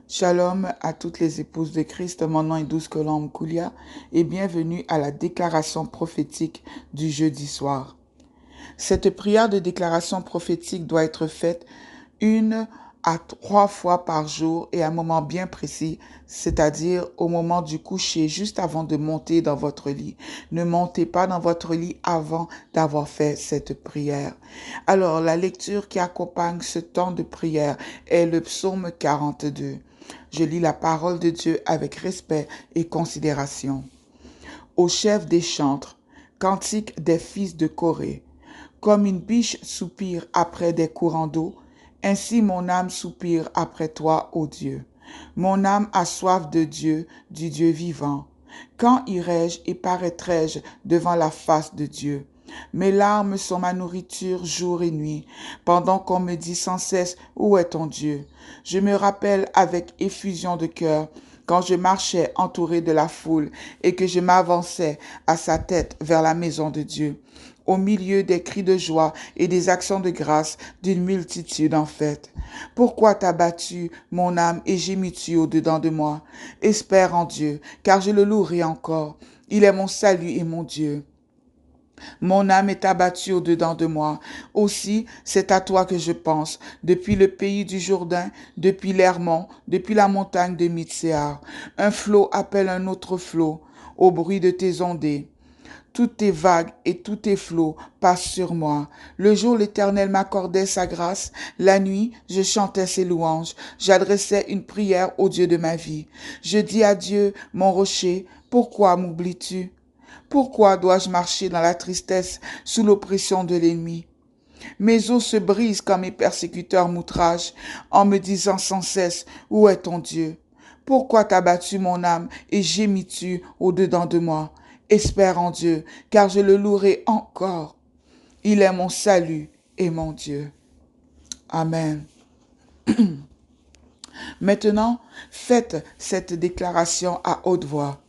Shalom à toutes les épouses de Christ, mon nom est Douce Colombe Koulia et bienvenue à la déclaration prophétique du jeudi soir. Cette prière de déclaration prophétique doit être faite 1 à 3 fois par jour et à un moment bien précis, c'est-à-dire au moment du coucher, juste avant de monter dans votre lit. Ne montez pas dans votre lit avant d'avoir fait cette prière. Alors, la lecture qui accompagne ce temps de prière est le psaume 42. Je lis la parole de Dieu avec respect et considération. Au chef des chantres, cantique des fils de Corée. Comme une biche soupire après des courants d'eau, ainsi mon âme soupire après toi, ô Dieu. Mon âme a soif de Dieu, du Dieu vivant. Quand irai-je et paraîtrai-je devant la face de Dieu? Mes larmes sont ma nourriture jour et nuit, pendant qu'on me dit sans cesse, où est ton Dieu? Je me rappelle avec effusion de cœur quand je marchais entouré de la foule et que je m'avançais à sa tête vers la maison de Dieu, au milieu des cris de joie et des actions de grâce d'une multitude en fête. Pourquoi t'as battu mon âme et gémis-tu au-dedans de moi? Espère en Dieu, car je le louerai encore. Il est mon salut et mon Dieu. Mon âme est abattue au-dedans de moi. Aussi, c'est à toi que je pense, depuis le pays du Jourdain, depuis l'Hermon, depuis la montagne de Mitséar. Un flot appelle un autre flot, au bruit de tes ondées. Toutes tes vagues et tous tes flots passent sur moi. Le jour, l'Éternel m'accordait sa grâce. La nuit, je chantais ses louanges. J'adressais une prière au Dieu de ma vie. Je dis à Dieu, mon rocher, pourquoi m'oublies-tu? Pourquoi dois-je marcher dans la tristesse sous l'oppression de l'ennemi? Mes os se brisent quand mes persécuteurs m'outragent, en me disant sans cesse, où est ton Dieu? Pourquoi t'as battu mon âme et gémis-tu au-dedans de moi? Espère en Dieu, car je le louerai encore. Il est mon salut et mon Dieu. Amen. Maintenant, faites cette déclaration à haute voix.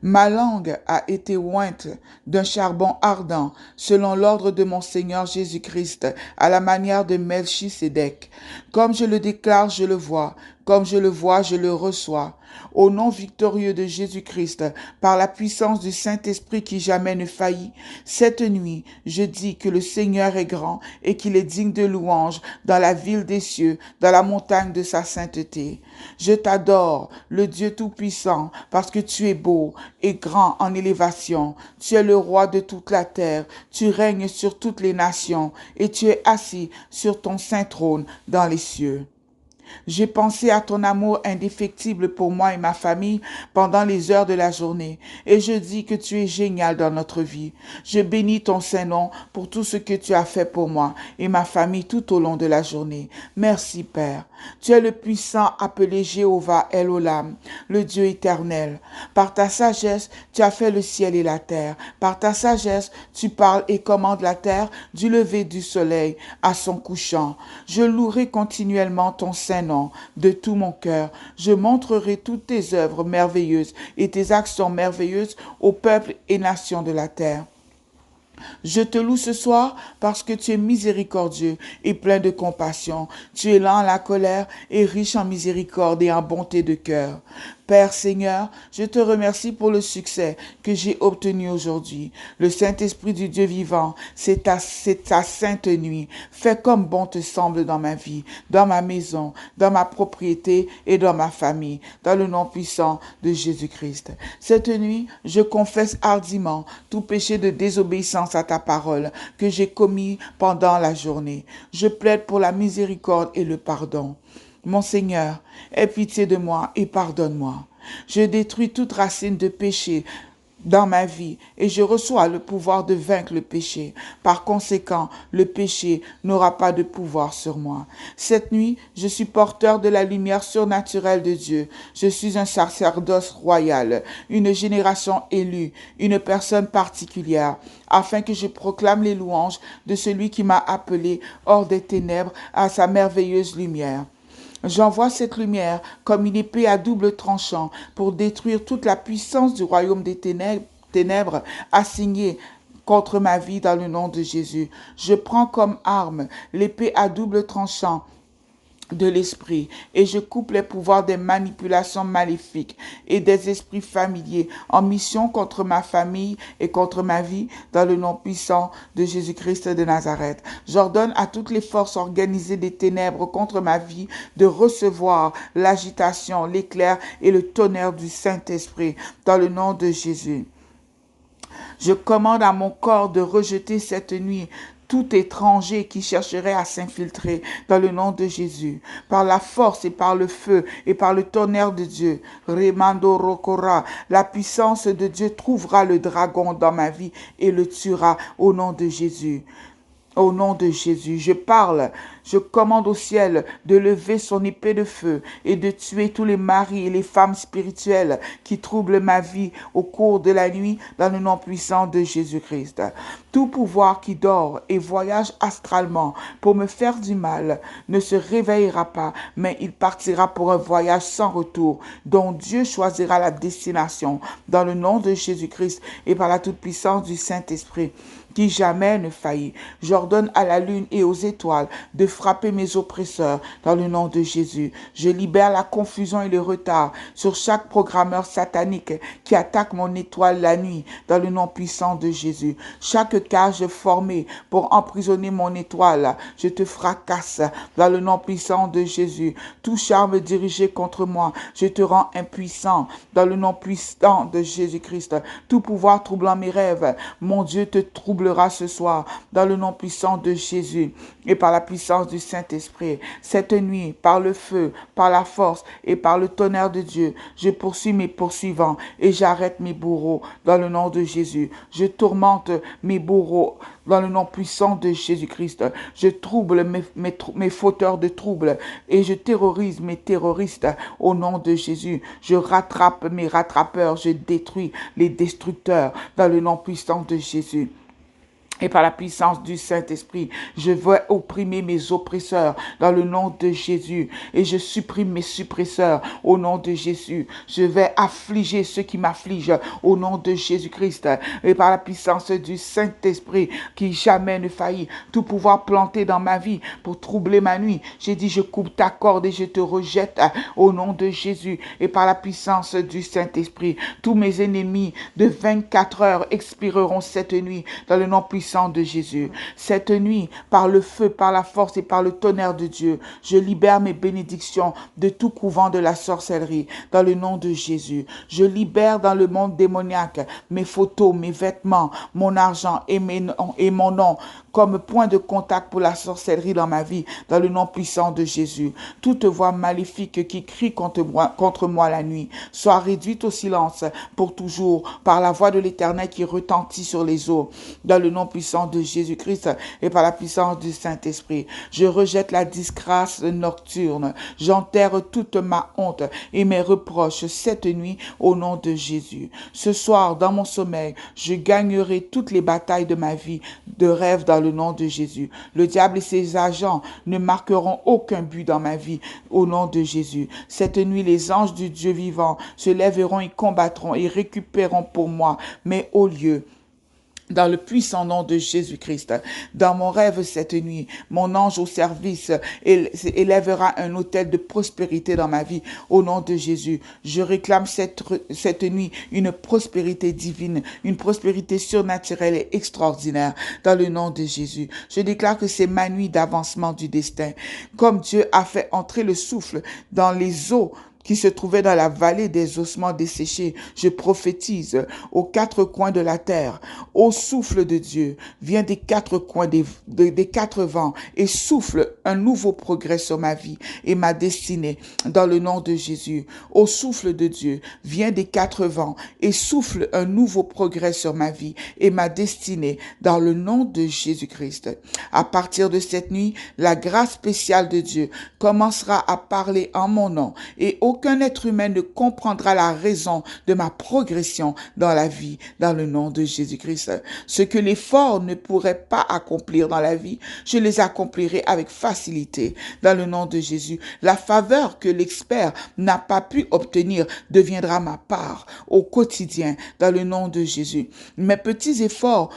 Ma langue a été ointe d'un charbon ardent, selon l'ordre de mon Seigneur Jésus-Christ, à la manière de Melchisédek. Comme je le déclare, je le vois. Comme je le vois, je le reçois. Au nom victorieux de Jésus-Christ, par la puissance du Saint-Esprit qui jamais ne faillit, cette nuit, je dis que le Seigneur est grand et qu'il est digne de louange dans la ville des cieux, dans la montagne de sa sainteté. Je t'adore, le Dieu Tout-Puissant, parce que tu es beau et grand en élévation. Tu es le roi de toute la terre, tu règnes sur toutes les nations et tu es assis sur ton saint trône dans les cieux. J'ai pensé à ton amour indéfectible pour moi et ma famille pendant les heures de la journée, et je dis que tu es génial dans notre vie. Je bénis ton Saint-Nom pour tout ce que tu as fait pour moi et ma famille tout au long de la journée. Merci, Père. Tu es le puissant appelé Jéhovah El-Olam, le Dieu éternel. Par ta sagesse, tu as fait le ciel et la terre. Par ta sagesse, tu parles et commandes la terre du lever du soleil à son couchant. Je louerai continuellement ton Saint-Nom de tout mon cœur. Je montrerai toutes tes œuvres merveilleuses et tes actions merveilleuses aux peuples et nations de la terre. Je te loue ce soir parce que tu es miséricordieux et plein de compassion. Tu es lent à la colère et riche en miséricorde et en bonté de cœur. Père Seigneur, je te remercie pour le succès que j'ai obtenu aujourd'hui. Le Saint-Esprit du Dieu vivant, c'est ta sainte nuit. Fais comme bon te semble dans ma vie, dans ma maison, dans ma propriété et dans ma famille, dans le nom puissant de Jésus-Christ. Cette nuit, je confesse hardiment tout péché de désobéissance à ta parole que j'ai commis pendant la journée. Je plaide pour la miséricorde et le pardon. Mon Seigneur, aie pitié de moi et pardonne-moi. Je détruis toute racine de péché dans ma vie et je reçois le pouvoir de vaincre le péché. Par conséquent, le péché n'aura pas de pouvoir sur moi. Cette nuit, je suis porteur de la lumière surnaturelle de Dieu. Je suis un sacerdoce royal, une génération élue, une personne particulière, afin que je proclame les louanges de celui qui m'a appelé hors des ténèbres à sa merveilleuse lumière. J'envoie cette lumière comme une épée à double tranchant pour détruire toute la puissance du royaume des ténèbres assignée contre ma vie dans le nom de Jésus. Je prends comme arme l'épée à double tranchant de l'esprit, et je coupe les pouvoirs des manipulations maléfiques et des esprits familiers en mission contre ma famille et contre ma vie dans le nom puissant de Jésus-Christ de Nazareth. J'ordonne à toutes les forces organisées des ténèbres contre ma vie de recevoir l'agitation, l'éclair et le tonnerre du Saint-Esprit dans le nom de Jésus. Je commande à mon corps de rejeter cette nuit tout étranger qui chercherait à s'infiltrer dans le nom de Jésus, par la force et par le feu et par le tonnerre de Dieu. Remando Rokora, la puissance de Dieu trouvera le dragon dans ma vie et le tuera au nom de Jésus. Au nom de Jésus, je parle, je commande au ciel de lever son épée de feu et de tuer tous les maris et les femmes spirituelles qui troublent ma vie au cours de la nuit dans le nom puissant de Jésus-Christ. Tout pouvoir qui dort et voyage astralement pour me faire du mal ne se réveillera pas, mais il partira pour un voyage sans retour dont Dieu choisira la destination dans le nom de Jésus-Christ et par la toute-puissance du Saint-Esprit qui jamais ne faillit. J'ordonne à la lune et aux étoiles de frapper mes oppresseurs dans le nom de Jésus. Je libère la confusion et le retard sur chaque programmeur satanique qui attaque mon étoile la nuit dans le nom puissant de Jésus. Chaque cage formée pour emprisonner mon étoile, je te fracasse dans le nom puissant de Jésus. Tout charme dirigé contre moi, je te rends impuissant dans le nom puissant de Jésus-Christ. Tout pouvoir troublant mes rêves, mon Dieu te troublera ce soir dans le nom puissant de Jésus et par la puissance du Saint-Esprit. Cette nuit, par le feu, par la force et par le tonnerre de Dieu, je poursuis mes poursuivants et j'arrête mes bourreaux dans le nom de Jésus. Je tourmente mes bourreaux dans le nom puissant de Jésus-Christ. Je trouble mes fauteurs de troubles et je terrorise mes terroristes au nom de Jésus. Je rattrape mes rattrapeurs, je détruis les destructeurs dans le nom puissant de Jésus. Et par la puissance du Saint-Esprit, je vais opprimer mes oppresseurs dans le nom de Jésus. Et je supprime mes suppresseurs au nom de Jésus. Je vais affliger ceux qui m'affligent au nom de Jésus-Christ. Et par la puissance du Saint-Esprit qui jamais ne faillit, tout pouvoir planté dans ma vie pour troubler ma nuit. J'ai dit, je coupe ta corde et je te rejette au nom de Jésus. Et par la puissance du Saint-Esprit, tous mes ennemis de 24 heures expireront cette nuit dans le nom puissant de Jésus. Cette nuit, par le feu, par la force et par le tonnerre de Dieu, je libère mes bénédictions de tout couvent de la sorcellerie dans le nom de Jésus. Je libère dans le monde démoniaque mes photos, mes vêtements, mon argent et mon nom comme point de contact pour la sorcellerie dans ma vie, dans le nom puissant de Jésus. Toute voix maléfique qui crie contre moi la nuit soit réduite au silence pour toujours par la voix de l'Éternel qui retentit sur les eaux, dans le nom puissant de Jésus-Christ et par la puissance du Saint-Esprit. Je rejette la disgrâce nocturne. J'enterre toute ma honte et mes reproches cette nuit au nom de Jésus. Ce soir, dans mon sommeil, je gagnerai toutes les batailles de ma vie de rêve dans le nom de Jésus. Le diable et ses agents ne marqueront aucun but dans ma vie au nom de Jésus. Cette nuit, les anges du Dieu vivant se lèveront et combattront et récupéreront pour moi mes hauts lieux. Dans le puissant nom de Jésus-Christ, dans mon rêve cette nuit, mon ange au service élèvera un autel de prospérité dans ma vie au nom de Jésus. Je réclame cette nuit une prospérité divine, une prospérité surnaturelle et extraordinaire dans le nom de Jésus. Je déclare que c'est ma nuit d'avancement du destin. Comme Dieu a fait entrer le souffle dans les eaux qui se trouvait dans la vallée des ossements desséchés, je prophétise aux quatre coins de la terre. Ô souffle de Dieu, viens des quatre coins des quatre vents et souffle un nouveau progrès sur ma vie et ma destinée dans le nom de Jésus. Ô souffle de Dieu, viens des quatre vents et souffle un nouveau progrès sur ma vie et ma destinée dans le nom de Jésus-Christ. À partir de cette nuit, la grâce spéciale de Dieu commencera à parler en mon nom et aucun être humain ne comprendra la raison de ma progression dans la vie, dans le nom de Jésus-Christ. Ce que les forts ne pourraient pas accomplir dans la vie, je les accomplirai avec facilité, dans le nom de Jésus. La faveur que l'expert n'a pas pu obtenir deviendra ma part au quotidien, dans le nom de Jésus. Mes petits efforts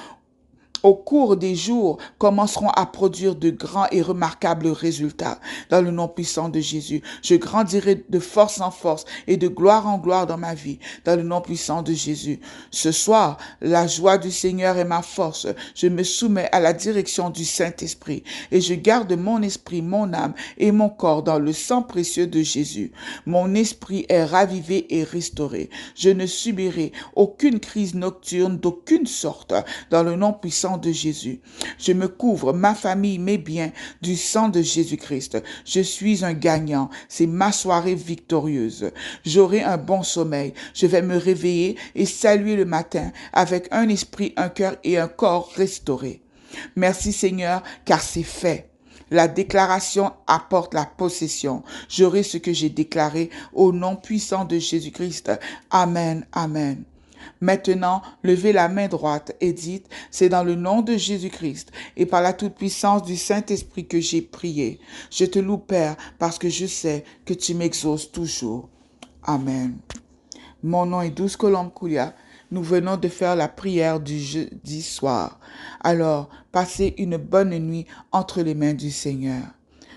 au cours des jours, commenceront à produire de grands et remarquables résultats. Dans le nom puissant de Jésus, je grandirai de force en force et de gloire en gloire dans ma vie. Dans le nom puissant de Jésus. Ce soir, la joie du Seigneur est ma force. Je me soumets à la direction du Saint-Esprit et je garde mon esprit, mon âme et mon corps dans le sang précieux de Jésus. Mon esprit est ravivé et restauré. Je ne subirai aucune crise nocturne d'aucune sorte dans le nom puissant de Jésus. Je me couvre, ma famille, mes biens du sang de Jésus-Christ. Je suis un gagnant. C'est ma soirée victorieuse. J'aurai un bon sommeil. Je vais me réveiller et saluer le matin avec un esprit, un cœur et un corps restaurés. Merci Seigneur, car c'est fait. La déclaration apporte la possession. J'aurai ce que j'ai déclaré au nom puissant de Jésus-Christ. Amen, amen. Maintenant, levez la main droite et dites, c'est dans le nom de Jésus-Christ et par la toute-puissance du Saint-Esprit que j'ai prié. Je te loue, Père, parce que je sais que tu m'exauces toujours. Amen. Mon nom est Douce Colombe Koulia. Nous venons de faire la prière du jeudi soir. Alors, passez une bonne nuit entre les mains du Seigneur.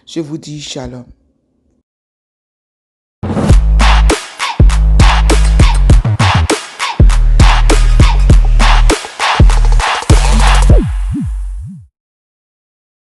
Je vous dis shalom.